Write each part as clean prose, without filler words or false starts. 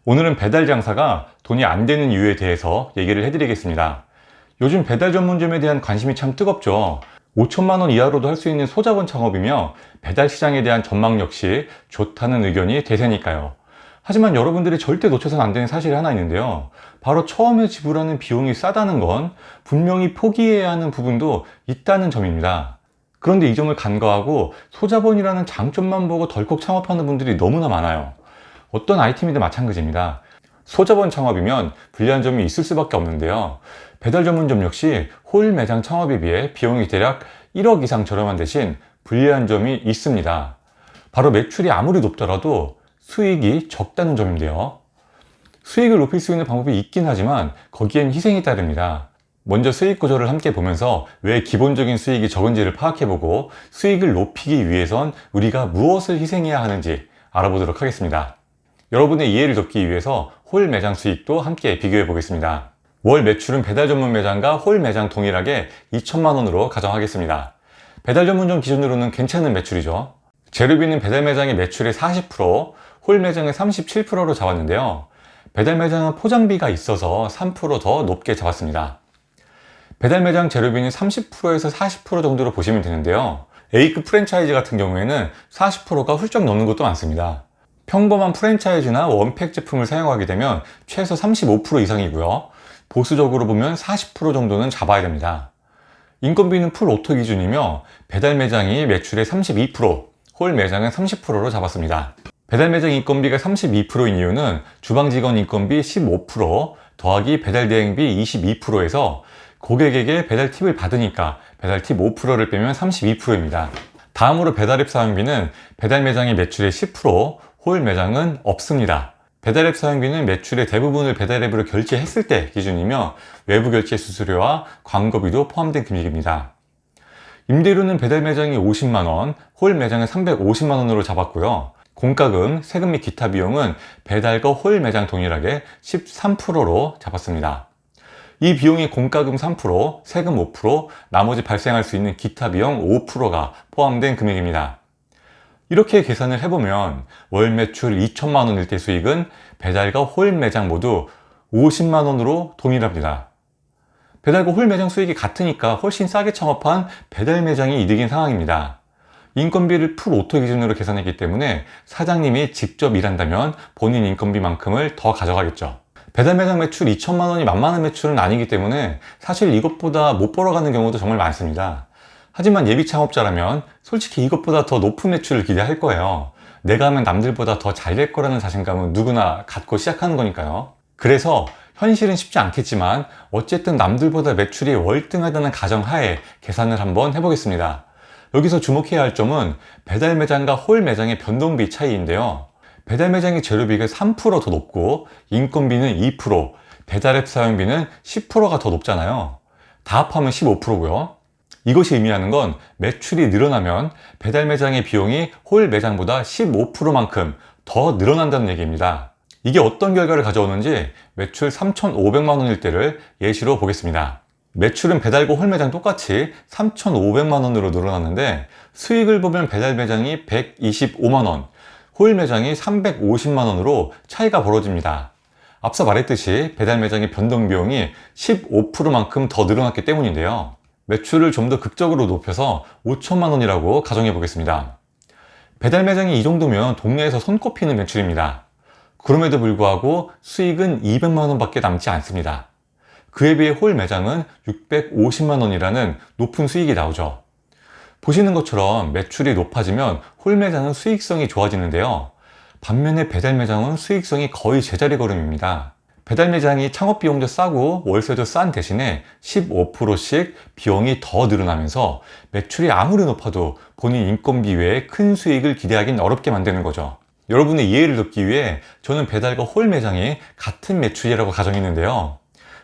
오늘은 배달 장사가 돈이 안 되는 이유에 대해서 얘기를 해드리겠습니다. 요즘 배달 전문점에 대한 관심이 참 뜨겁죠. 5천만 원 이하로도 할 수 있는 소자본 창업이며 배달 시장에 대한 전망 역시 좋다는 의견이 대세니까요. 하지만 여러분들이 절대 놓쳐서는 안 되는 사실이 하나 있는데요. 바로 처음에 지불하는 비용이 싸다는 건 분명히 포기해야 하는 부분도 있다는 점입니다. 그런데 이 점을 간과하고 소자본이라는 장점만 보고 덜컥 창업하는 분들이 너무나 많아요. 어떤 아이템이든 마찬가지입니다. 소자본 창업이면 불리한 점이 있을 수밖에 없는데요. 배달 전문점 역시 홀 매장 창업에 비해 비용이 대략 1억 이상 저렴한 대신 불리한 점이 있습니다. 바로 매출이 아무리 높더라도 수익이 적다는 점인데요. 수익을 높일 수 있는 방법이 있긴 하지만 거기엔 희생이 따릅니다. 먼저 수익 구조를 함께 보면서 왜 기본적인 수익이 적은지를 파악해보고 수익을 높이기 위해선 우리가 무엇을 희생해야 하는지 알아보도록 하겠습니다. 여러분의 이해를 돕기 위해서 홀 매장 수익도 함께 비교해 보겠습니다. 월 매출은 배달 전문 매장과 홀 매장 동일하게 2천만 원으로 가정하겠습니다. 배달 전문점 기준으로는 괜찮은 매출이죠. 재료비는 배달 매장의 매출의 40%, 홀 매장의 37%로 잡았는데요. 배달 매장은 포장비가 있어서 3% 더 높게 잡았습니다. 배달 매장 재료비는 30%에서 40% 정도로 보시면 되는데요. A급 프랜차이즈 같은 경우에는 40%가 훌쩍 넘는 것도 많습니다. 평범한 프랜차이즈나 원팩 제품을 사용하게 되면 최소 35% 이상이고요. 보수적으로 보면 40% 정도는 잡아야 됩니다. 인건비는 풀 오토 기준이며 배달 매장이 매출의 32%, 홀 매장은 30%로 잡았습니다. 배달 매장 인건비가 32%인 이유는 주방 직원 인건비 15% 더하기 배달 대행비 22%에서 고객에게 배달 팁을 받으니까 배달 팁 5%를 빼면 32%입니다. 다음으로 배달앱 사용비는 배달 매장의 매출의 10%, 홀 매장은 없습니다. 배달앱 사용비는 매출의 대부분을 배달앱으로 결제했을 때 기준이며 외부 결제 수수료와 광고비도 포함된 금액입니다. 임대료는 배달 매장이 50만원, 홀 매장은 350만원으로 잡았고요. 공과금, 세금 및 기타 비용은 배달과 홀 매장 동일하게 13%로 잡았습니다. 이 비용이 공과금 3%, 세금 5%, 나머지 발생할 수 있는 기타 비용 5%가 포함된 금액입니다. 이렇게 계산을 해보면 월 매출 2천만 원일 때 수익은 배달과 홀 매장 모두 50만 원으로 동일합니다. 배달과 홀 매장 수익이 같으니까 훨씬 싸게 창업한 배달 매장이 이득인 상황입니다. 인건비를 풀 오토 기준으로 계산했기 때문에 사장님이 직접 일한다면 본인 인건비만큼을 더 가져가겠죠. 배달 매장 매출 2천만 원이 만만한 매출은 아니기 때문에 사실 이것보다 못 벌어가는 경우도 정말 많습니다. 하지만 예비 창업자라면 솔직히 이것보다 더 높은 매출을 기대할 거예요. 내가 하면 남들보다 더 잘 될 거라는 자신감은 누구나 갖고 시작하는 거니까요. 그래서 현실은 쉽지 않겠지만 어쨌든 남들보다 매출이 월등하다는 가정하에 계산을 한번 해보겠습니다. 여기서 주목해야 할 점은 배달 매장과 홀 매장의 변동비 차이인데요. 배달 매장의 재료비가 3% 더 높고 인건비는 2%, 배달앱 사용비는 10%가 더 높잖아요. 다 합하면 15%고요. 이것이 의미하는 건 매출이 늘어나면 배달 매장의 비용이 홀 매장보다 15%만큼 더 늘어난다는 얘기입니다. 이게 어떤 결과를 가져오는지 매출 3,500만 원일 때를 예시로 보겠습니다. 매출은 배달과 홀 매장 똑같이 3,500만 원으로 늘어났는데 수익을 보면 배달 매장이 125만 원, 홀 매장이 350만 원으로 차이가 벌어집니다. 앞서 말했듯이 배달 매장의 변동 비용이 15%만큼 더 늘어났기 때문인데요. 매출을 좀 더 극적으로 높여서 5천만 원이라고 가정해 보겠습니다. 배달 매장이 이 정도면 동네에서 손꼽히는 매출입니다. 그럼에도 불구하고 수익은 200만 원밖에 남지 않습니다. 그에 비해 홀 매장은 650만 원이라는 높은 수익이 나오죠. 보시는 것처럼 매출이 높아지면 홀 매장은 수익성이 좋아지는데요. 반면에 배달 매장은 수익성이 거의 제자리 걸음입니다. 배달 매장이 창업 비용도 싸고 월세도 싼 대신에 15%씩 비용이 더 늘어나면서 매출이 아무리 높아도 본인 인건비 외에 큰 수익을 기대하기는 어렵게 만드는 거죠. 여러분의 이해를 돕기 위해 저는 배달과 홀 매장이 같은 매출이라고 가정했는데요.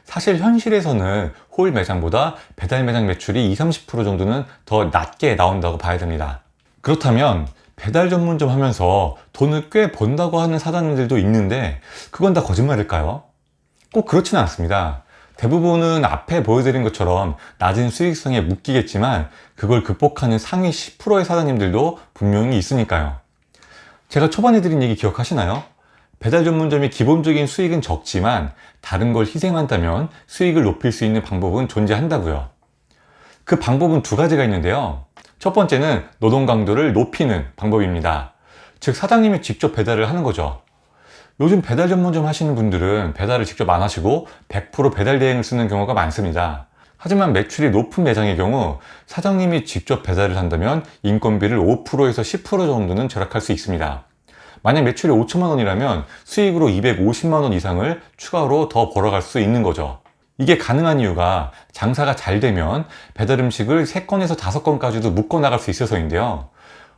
사실 현실에서는 홀 매장보다 배달 매장 매출이 20-30% 정도는 더 낮게 나온다고 봐야 됩니다. 그렇다면 배달 전문점 하면서 돈을 꽤 번다고 하는 사장님들도 있는데 그건 다 거짓말일까요? 꼭 그렇지는 않습니다. 대부분은 앞에 보여드린 것처럼 낮은 수익성에 묶이겠지만 그걸 극복하는 상위 10%의 사장님들도 분명히 있으니까요. 제가 초반에 드린 얘기 기억하시나요? 배달 전문점이 기본적인 수익은 적지만 다른 걸 희생한다면 수익을 높일 수 있는 방법은 존재한다고요. 그 방법은 두 가지가 있는데요. 첫 번째는 노동 강도를 높이는 방법입니다. 즉 사장님이 직접 배달을 하는 거죠. 요즘 배달 전문점 하시는 분들은 배달을 직접 안 하시고 100% 배달 대행을 쓰는 경우가 많습니다. 하지만 매출이 높은 매장의 경우 사장님이 직접 배달을 한다면 인건비를 5%에서 10% 정도는 절약할 수 있습니다. 만약 매출이 5천만 원이라면 수익으로 250만 원 이상을 추가로 더 벌어갈 수 있는 거죠. 이게 가능한 이유가 장사가 잘 되면 배달 음식을 3건에서 5건까지도 묶어 나갈 수 있어서인데요.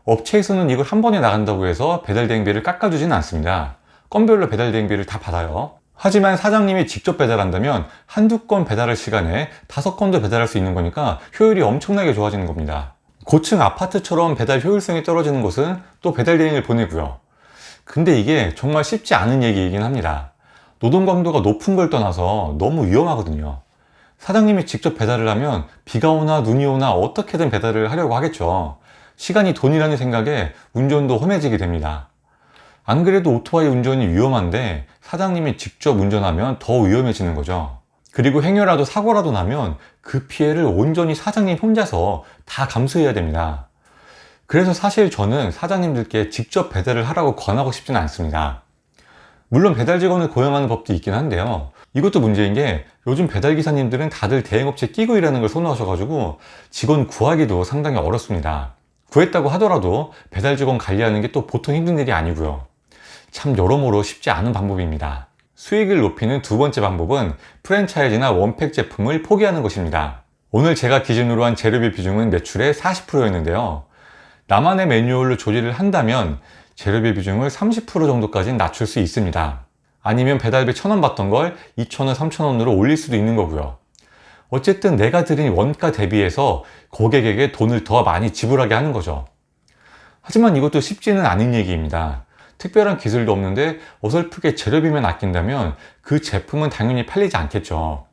업체에서는 이걸 한 번에 나간다고 해서 배달 대행비를 깎아주지는 않습니다. 건별로 배달 대행비를 다 받아요. 하지만 사장님이 직접 배달한다면 한두 건 배달할 시간에 5건도 배달할 수 있는 거니까 효율이 엄청나게 좋아지는 겁니다. 고층 아파트처럼 배달 효율성이 떨어지는 곳은 또 배달 대행을 보내고요. 근데 이게 정말 쉽지 않은 얘기이긴 합니다. 노동 강도가 높은 걸 떠나서 너무 위험하거든요. 사장님이 직접 배달을 하면 비가 오나 눈이 오나 어떻게든 배달을 하려고 하겠죠. 시간이 돈이라는 생각에 운전도 험해지게 됩니다. 안 그래도 오토바이 운전이 위험한데 사장님이 직접 운전하면 더 위험해지는 거죠. 그리고 행여라도 사고라도 나면 그 피해를 온전히 사장님 혼자서 다 감수해야 됩니다. 그래서 사실 저는 사장님들께 직접 배달을 하라고 권하고 싶지는 않습니다. 물론 배달 직원을 고용하는 법도 있긴 한데요. 이것도 문제인 게 요즘 배달기사님들은 다들 대행업체 끼고 일하는 걸 선호하셔가지고 직원 구하기도 상당히 어렵습니다. 구했다고 하더라도 배달 직원 관리하는 게 또 보통 힘든 일이 아니고요. 참 여러모로 쉽지 않은 방법입니다. 수익을 높이는 두 번째 방법은 프랜차이즈나 원팩 제품을 포기하는 것입니다. 오늘 제가 기준으로 한 재료비 비중은 매출의 40%였는데요. 나만의 매뉴얼로 조리를 한다면 재료비 비중을 30% 정도까지는 낮출 수 있습니다. 아니면 배달비 1,000원 받던 걸 2,000원, 3,000원으로 올릴 수도 있는 거고요. 어쨌든 내가 들인 원가 대비해서 고객에게 돈을 더 많이 지불하게 하는 거죠. 하지만 이것도 쉽지는 않은 얘기입니다. 특별한 기술도 없는데 어설프게 재료비만 아낀다면 그 제품은 당연히 팔리지 않겠죠.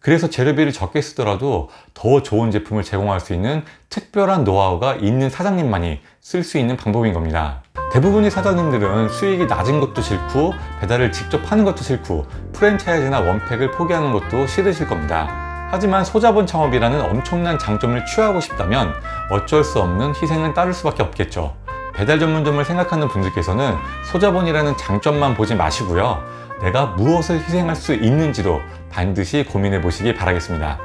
그래서 재료비를 적게 쓰더라도 더 좋은 제품을 제공할 수 있는 특별한 노하우가 있는 사장님만이 쓸 수 있는 방법인 겁니다. 대부분의 사장님들은 수익이 낮은 것도 싫고 배달을 직접 하는 것도 싫고 프랜차이즈나 원팩을 포기하는 것도 싫으실 겁니다. 하지만 소자본 창업이라는 엄청난 장점을 취하고 싶다면 어쩔 수 없는 희생은 따를 수밖에 없겠죠. 배달 전문점을 생각하는 분들께서는 소자본이라는 장점만 보지 마시고요. 내가 무엇을 희생할 수 있는지도 반드시 고민해 보시기 바라겠습니다.